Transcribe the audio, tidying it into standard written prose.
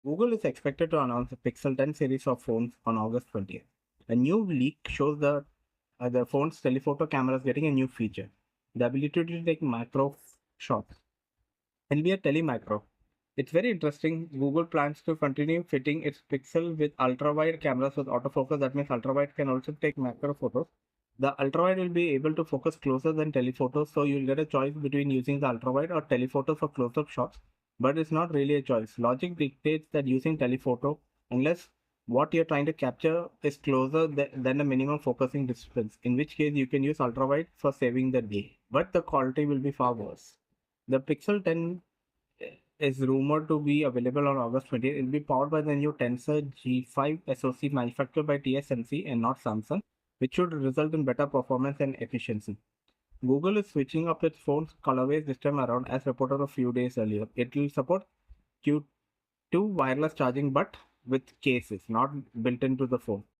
Google is expected to announce the Pixel 10 series of phones on August 20th. A new leak shows the phone's telephoto cameras getting a new feature, the ability to take macro shots. It'll be a Tele-Macro. It's very interesting. Google plans to continue fitting its Pixel with ultra-wide cameras with autofocus. That means ultra-wide can also take macro photos. The ultra-wide will be able to focus closer than telephoto, so you'll get a choice between using the ultra-wide or telephoto for close-up shots. But it's not really a choice. Logic dictates that using telephoto, unless what you're trying to capture is closer than the minimum focusing distance, in which case you can use ultra-wide for saving the day. But the quality will be far worse. The Pixel 10 is rumored to be available on August 20th. It will be powered by the new Tensor G5 SoC manufactured by TSMC and not Samsung, which should result in better performance and efficiency. Google is switching up its phone's colorways this time around, as reported a few days earlier. It will support Q2 wireless charging, but with cases, not built into the phone.